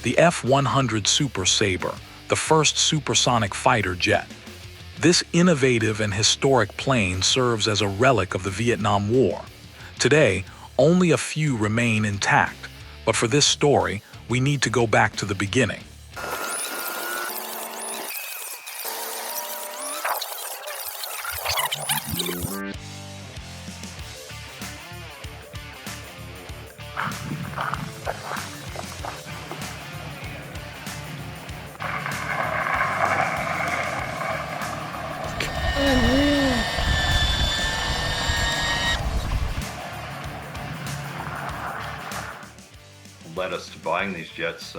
the F-100 Super Sabre, the first supersonic fighter jet. This innovative and historic plane serves as a relic of the Vietnam War. Today, only a few remain intact, but for this story, we need to go back to the beginning. Led us to buying these jets.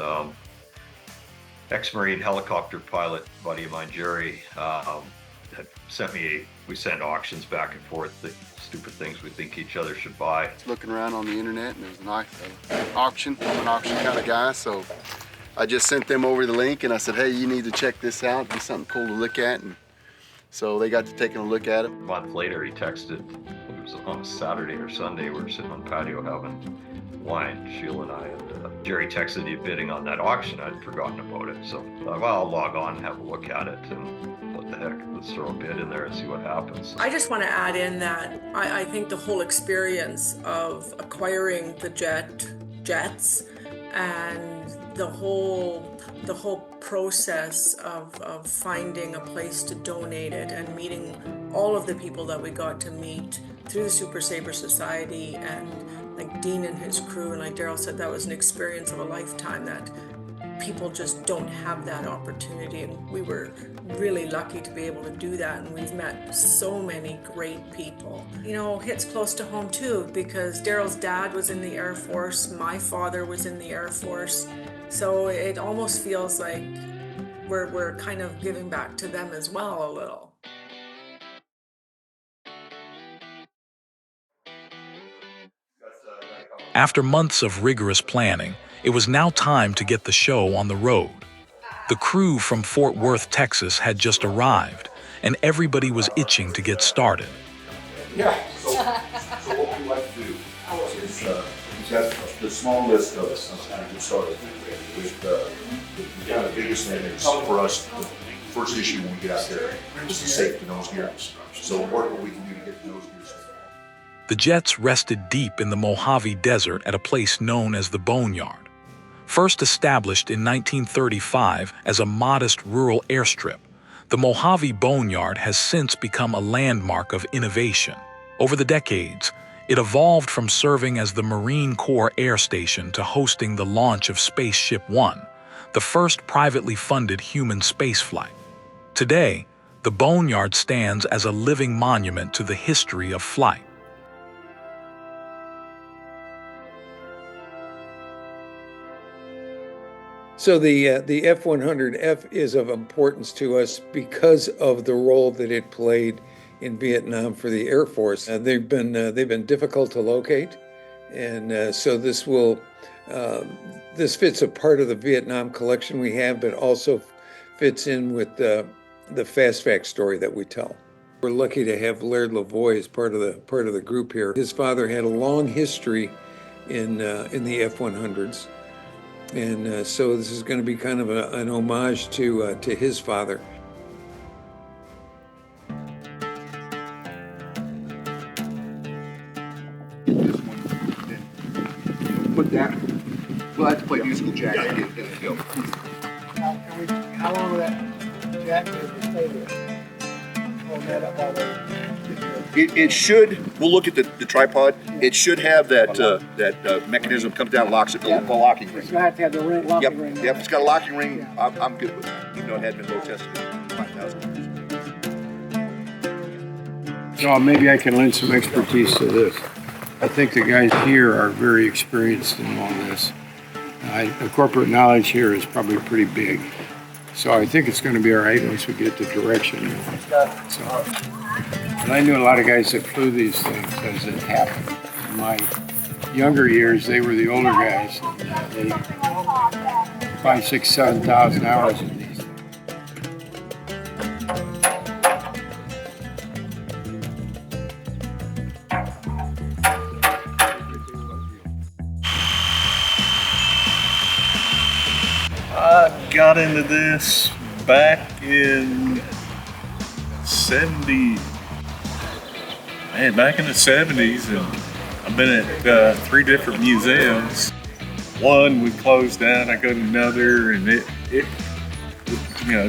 Ex-Marine helicopter pilot buddy of mine, Jerry, had sent me, we sent auctions back and forth, the stupid things we think each other should buy. Looking around on the internet and there's an auction. I'm an auction kind of guy, so I just sent them over the link and I said, hey, you need to check this out. It'd be something cool to look at. And so they got to taking a look at it. A month later, he texted, it was on a Saturday or Sunday, we were sitting on the patio having wine, Sheila and I, and Jerry texted you bidding on that auction. I'd forgotten about it, so I thought, well, I'll log on and have a look at it, and what the heck, let's throw a bid in there and see what happens. I just want to add in that I think the whole experience of acquiring the jets and the whole process of finding a place to donate it and meeting all of the people that we got to meet through the Super Sabre Society, and like Dean and his crew, and like Daryl said, that was an experience of a lifetime that people just don't have that opportunity, and we were really lucky to be able to do that, and we've met so many great people. You know, hits close to home too, because Daryl's dad was in the Air Force, my father was in the Air Force, so it almost feels like we're kind of giving back to them as well a little. After months of rigorous planning, it was now time to get the show on the road. The crew from Fort Worth, Texas had just arrived, and everybody was itching to get started. Yeah, so what we like to do is we've got the small list of us kind of get started with the kind of biggest thing is for us, the first issue when we get out there is the safety nose gear. So what we can do to get the nose gear. The jets rested deep in the Mojave Desert at a place known as the Boneyard. First established in 1935 as a modest rural airstrip, the Mojave Boneyard has since become a landmark of innovation. Over the decades, it evolved from serving as the Marine Corps Air Station to hosting the launch of Spaceship One, the first privately funded human spaceflight. Today, the Boneyard stands as a living monument to the history of flight. So the F-100F is of importance to us because of the role that it played in Vietnam for the Air Force. They've been difficult to locate, and so this fits a part of the Vietnam collection we have, but also fits in with the fast fact story that we tell. We're lucky to have Laird Lavoie as part of the group here. His father had a long history in the F-100s. And so this is going to be kind of an homage to his father. Put that. We'll have to put musical jack in the field. How long will that jack be able to stay there? Hold that up all the way. It should. We'll look at the tripod. It should have that mechanism comes down and locks it. The locking ring. It's going to have the locking ring. Yep. It's got a locking ring. I'm good with that. Even though it hadn't been load tested in 5,000 years. So maybe I can lend some expertise to this. I think the guys here are very experienced in all this. The corporate knowledge here is probably pretty big. So I think it's going to be all right once we get the direction. And I knew a lot of guys that flew these things as it happened. In my younger years, they were the older guys. And, they 5,000, 6,000, 7,000 hours in these. got into this back in back in the 70s, and I've been at 3 different museums. One we closed down, I go to another, and it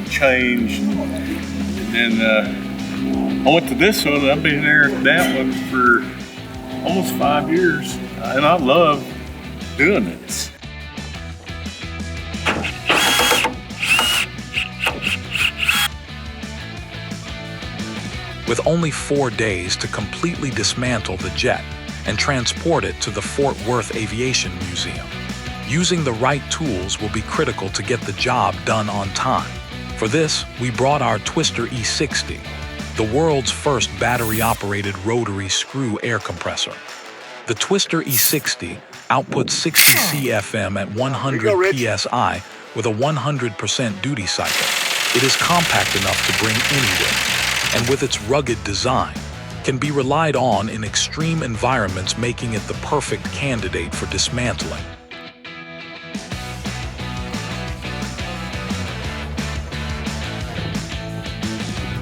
changed. And then I went to this one, and I've been there at that one for almost 5 years, and I love doing this. With only 4 days to completely dismantle the jet and transport it to the Fort Worth Aviation Museum, using the right tools will be critical to get the job done on time. For this, we brought our Twister E60, the world's first battery-operated rotary screw air compressor. The Twister E60 outputs 60 CFM at 100 PSI with a 100% duty cycle. It is compact enough to bring anywhere, and with its rugged design, can be relied on in extreme environments, making it the perfect candidate for dismantling.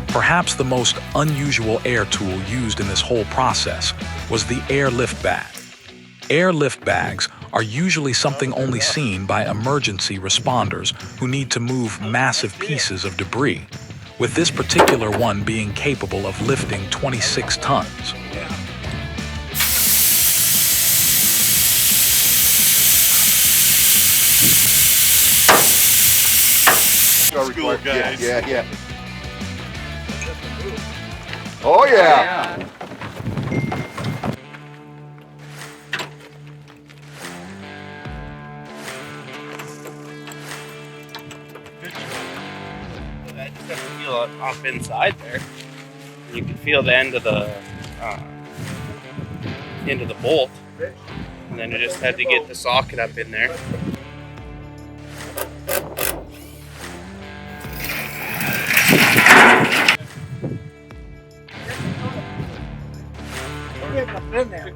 Perhaps the most unusual air tool used in this whole process was the airlift bag. Airlift bags are usually something only seen by emergency responders who need to move massive pieces of debris, with this particular one being capable of lifting 26 tons. School guys. Yeah. Oh yeah. I just have to feel it up inside there. You can feel the end of the bolt, and then I just had to get the socket up in there. In there.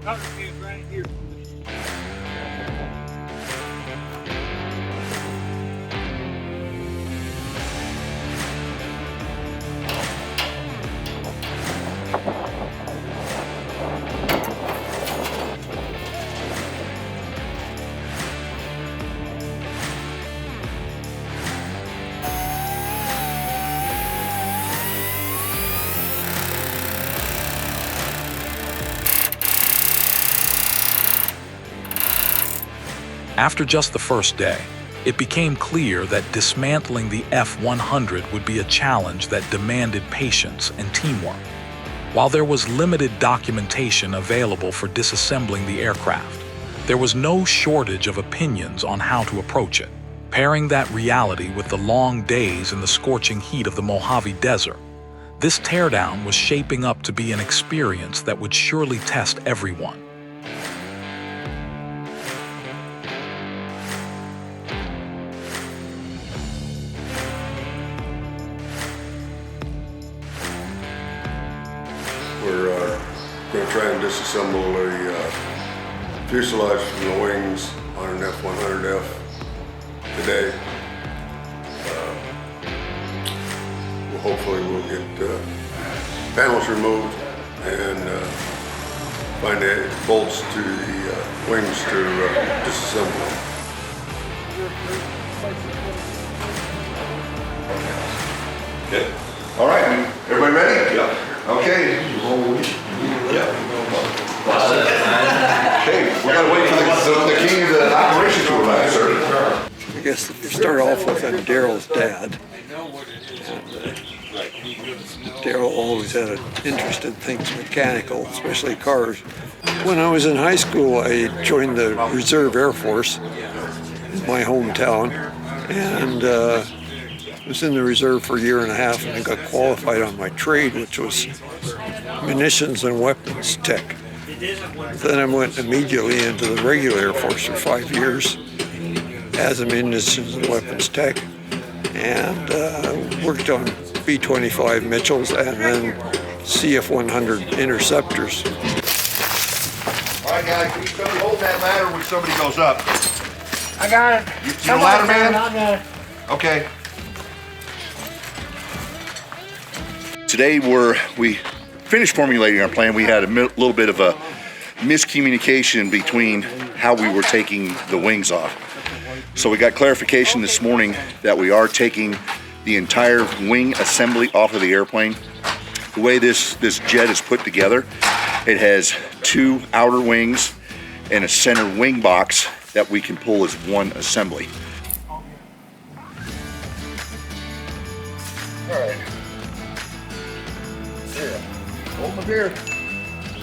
After just the first day, it became clear that dismantling the F100 would be a challenge that demanded patience and teamwork. While there was limited documentation available for disassembling the aircraft, there was no shortage of opinions on how to approach it. Pairing that reality with the long days and the scorching heat of the Mojave Desert, this teardown was shaping up to be an experience that would surely test everyone. We're going to try and disassemble a fuselage from the wings on an F100F today. Hopefully we'll get panels removed and find the bolts to the wings to disassemble. Okay. All right, everybody ready? Yeah. Okay. Yeah. Okay, we gotta wait for the king of the operation to arrive, sir. I guess you start off with Daryl's dad. Daryl always had an interest in things mechanical, especially cars. When I was in high school, I joined the Reserve Air Force in my hometown, and was in the reserve for a year and a half, and I got qualified on my trade, which was munitions and weapons tech. Then I went immediately into the regular Air Force for 5 years as a munitions and weapons tech, and worked on B-25 Mitchells and then CF-100 interceptors. All right, guys, can you hold that ladder when somebody goes up? I got it. You a ladder man? I got it. Okay. Today we finished formulating our plan. We had a little bit of a miscommunication between how we were taking the wings off. So we got clarification this morning that we are taking the entire wing assembly off of the airplane. The way this jet is put together, it has 2 outer wings and a center wing box that we can pull as one assembly. All right. Yeah. Hold my beer.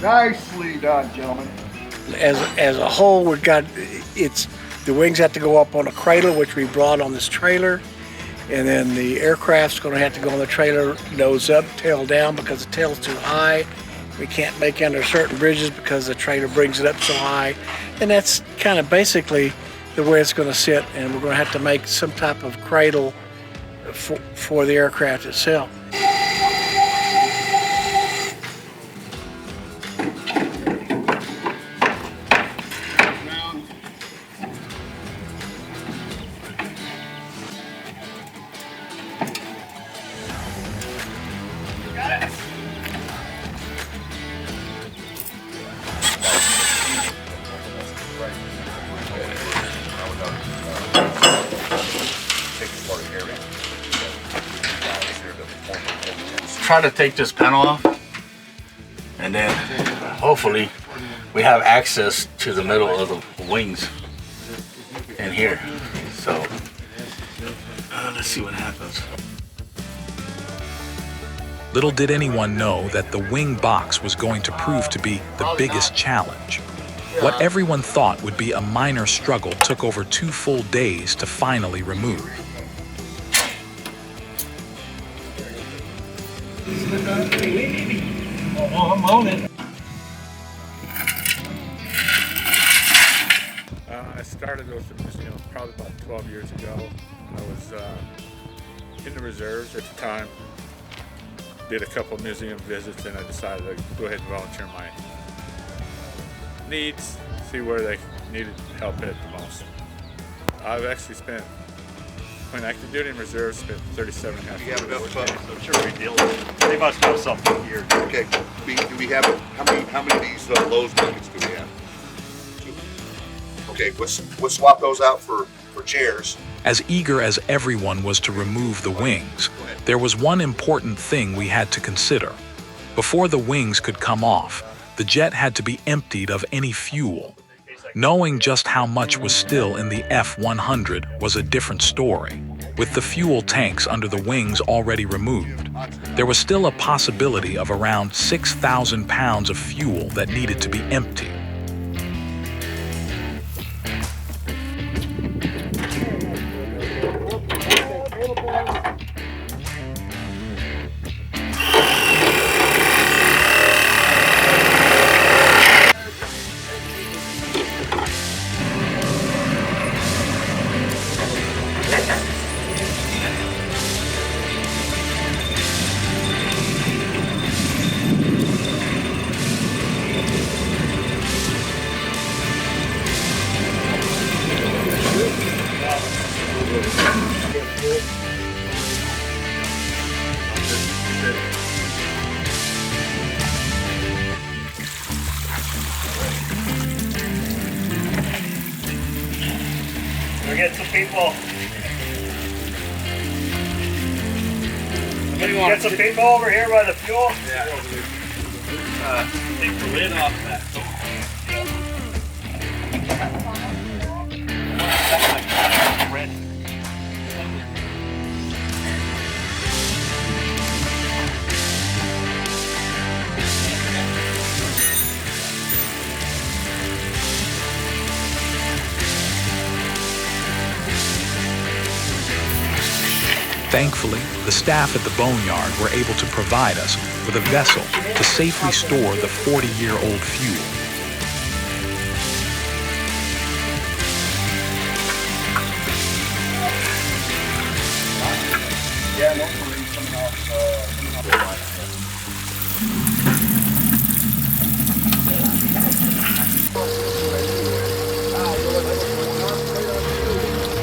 Nicely done, gentlemen. As a whole, we've got, the wings have to go up on a cradle, which we brought on this trailer. And then the aircraft's gonna have to go on the trailer, nose up, tail down, because the tail's too high. We can't make under certain bridges because the trailer brings it up so high. And that's kind of basically the way it's gonna sit. And we're gonna have to make some type of cradle for the aircraft itself. Try to take this panel off, and then hopefully we have access to the middle of the wings in here. So let's see what happens. Little did anyone know that the wing box was going to prove to be the biggest challenge. What everyone thought would be a minor struggle took over 2 full days to finally remove. I'm on it. I started with the museum probably about 12 years ago. I was in the reserves at the time. Did a couple of museum visits, and I decided to go ahead and volunteer my needs, see where they needed help at the most. I've actually spent, when active duty in reserve, spent 37 and a half years. You have enough So I'm sure we deal with it. They must have something here. Okay, do we have, how many of these Lowe's buckets do we have? 2. Okay, let's swap those out for chairs. As eager as everyone was to remove the wings, there was one important thing we had to consider. Before the wings could come off, the jet had to be emptied of any fuel. Knowing just how much was still in the F100 was a different story. With the fuel tanks under the wings already removed, there was still a possibility of around 6,000 pounds of fuel that needed to be emptied. We'll get some people. Get some people over here by the fuel. Yeah. Take the lid off that. Red. Thankfully, the staff at the boneyard were able to provide us with a vessel to safely store the 40-year-old fuel.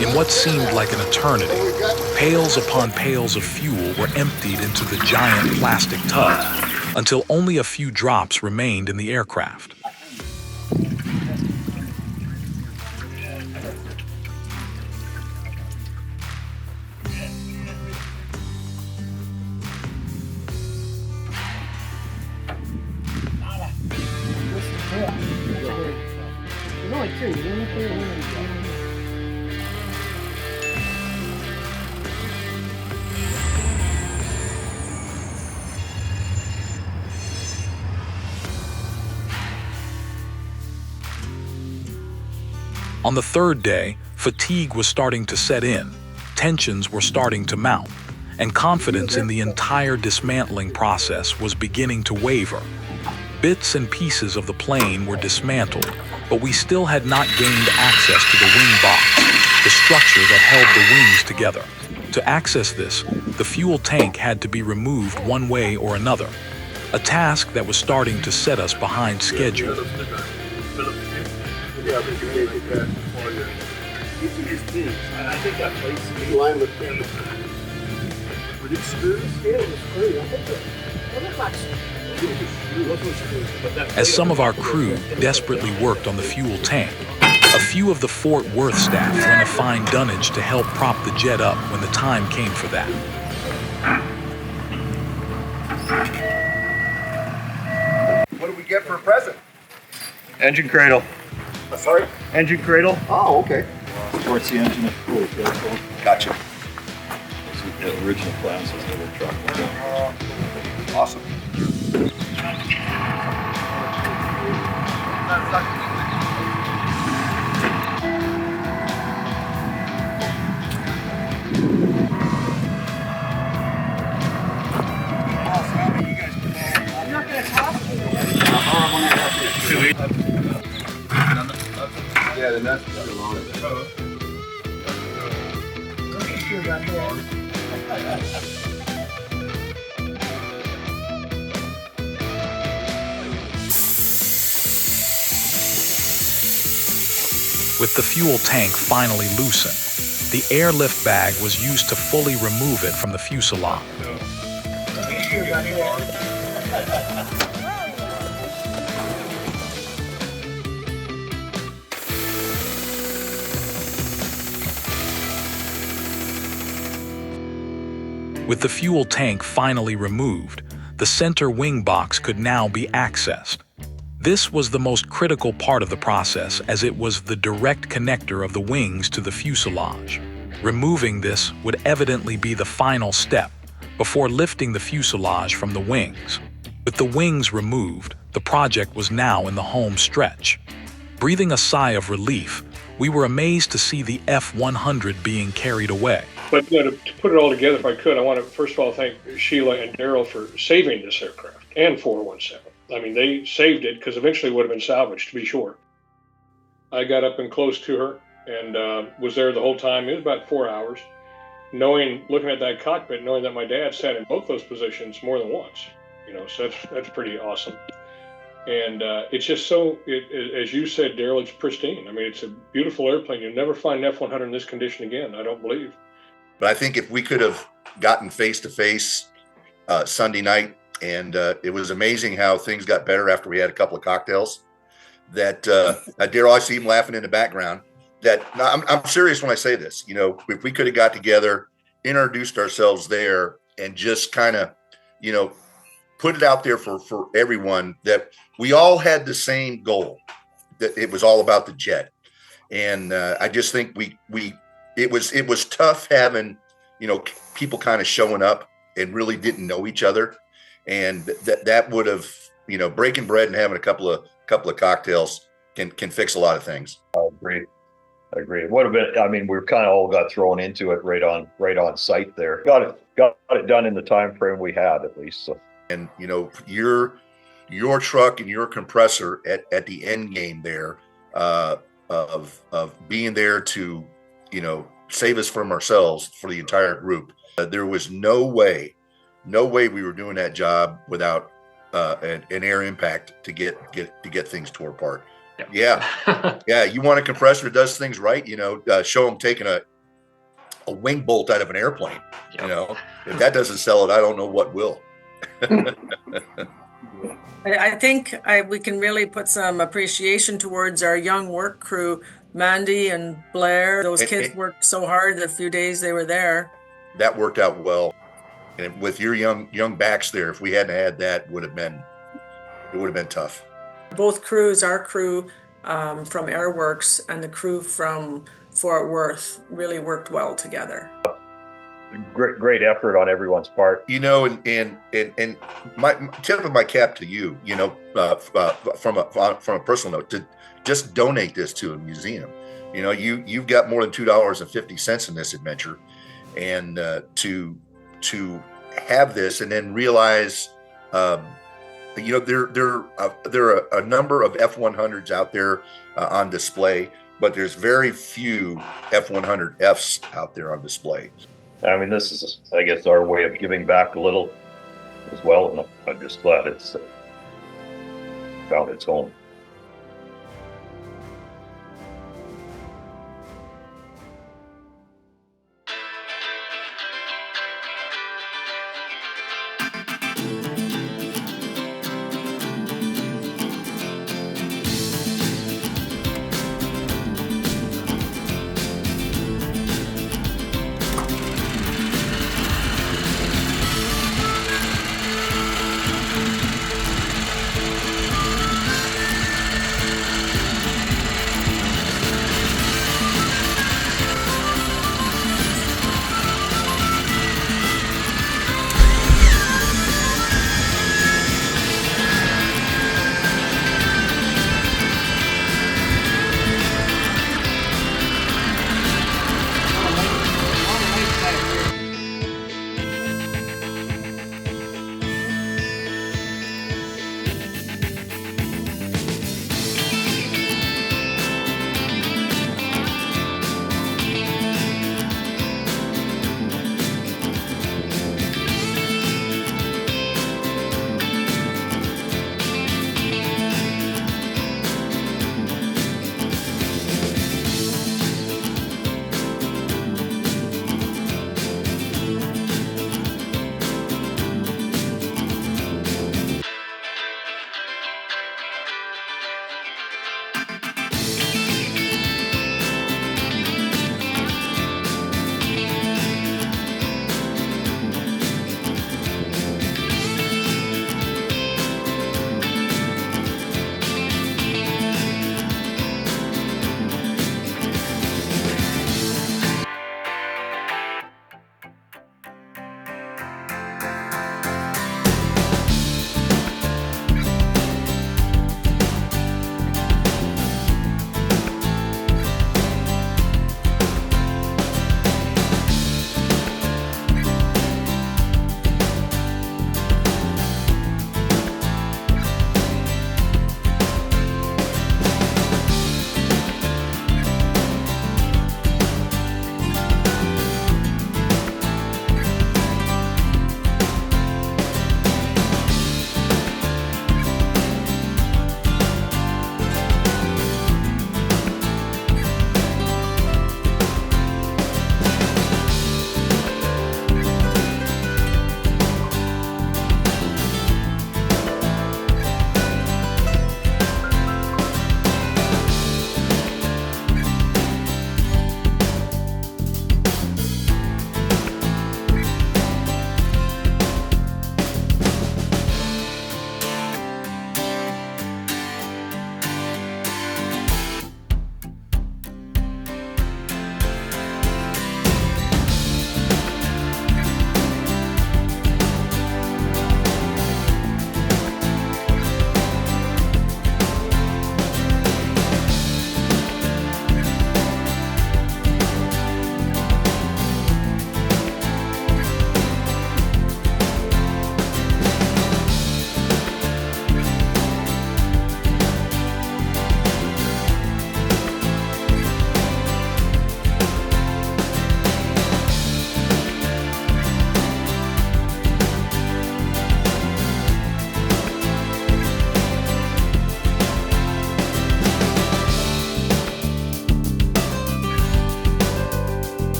In what seemed like an eternity, pails upon pails of fuel were emptied into the giant plastic tub until only a few drops remained in the aircraft. On the third day, fatigue was starting to set in, tensions were starting to mount, and confidence in the entire dismantling process was beginning to waver. Bits and pieces of the plane were dismantled, but we still had not gained access to the wing box, the structure that held the wings together. To access this, the fuel tank had to be removed one way or another, a task that was starting to set us behind schedule. As some of our crew desperately worked on the fuel tank, a few of the Fort Worth staff went a fine dunnage to help prop the jet up when the time came for that. What do we get for a present? Engine cradle. Sorry? Engine cradle. Oh, okay. Supports the engine if fully filled. Gotcha. The original plans was the truck. Awesome. Yeah, the nuts are long. With the fuel tank finally loosened, the airlift bag was used to fully remove it from the fuselage. With the fuel tank finally removed, the center wing box could now be accessed. This was the most critical part of the process, as it was the direct connector of the wings to the fuselage. Removing this would evidently be the final step before lifting the fuselage from the wings. With the wings removed, the project was now in the home stretch. Breathing a sigh of relief, we were amazed to see the F100 being carried away. But to put it all together, if I could, I want to first of all thank Sheila and Daryl for saving this aircraft and 417. I mean, they saved it because eventually it would have been salvaged, to be sure. I got up and close to her and was there the whole time. It was about 4 hours. Looking at that cockpit, knowing that my dad sat in both those positions more than once, so that's pretty awesome. And it's just so, as you said, Daryl, it's pristine. I mean, it's a beautiful airplane. You'll never find an F100 in this condition again, I don't believe. But I think if we could have gotten face-to-face Sunday night, and it was amazing how things got better after we had a couple of cocktails, that Daryl, I see him laughing in the background, that I'm serious when I say this. If we could have got together, introduced ourselves there, and just kind of, put it out there for everyone that we all had the same goal, that it was all about the jet. And I just think it was tough having, people kind of showing up and really didn't know each other. And that would have, breaking bread and having a couple of cocktails can fix a lot of things. I agree. What a bit. I mean, we kind of all got thrown into it right on site there. Got it done in the time frame we had, at least. So. And your truck and your compressor at the end game there, of being there to save us from ourselves for the entire group. There was no way we were doing that job without an air impact to get things tore apart. Yeah. You want a compressor that does things right, show them taking a wing bolt out of an airplane. You know, if that doesn't sell it, I don't know what will. I think we can really put some appreciation towards our young work crew, Mandy and Blair. Those kids worked so hard the few days they were there. That worked out well. And with your young backs there, if we hadn't had that, it would have been tough. Both crews, our crew from Airworks and the crew from Fort Worth, really worked well together. Great effort on everyone's part. You know, and my tip of my cap to you, you know, from a personal note, to just donate this to a museum. You know, you've got more than $2.50 in this adventure, and to have this and then realize, you know, there are a number of F100s out there on display, but there's very few F100Fs out there on display. I mean, this is, I guess, our way of giving back a little as well, and I'm just glad it's found its home.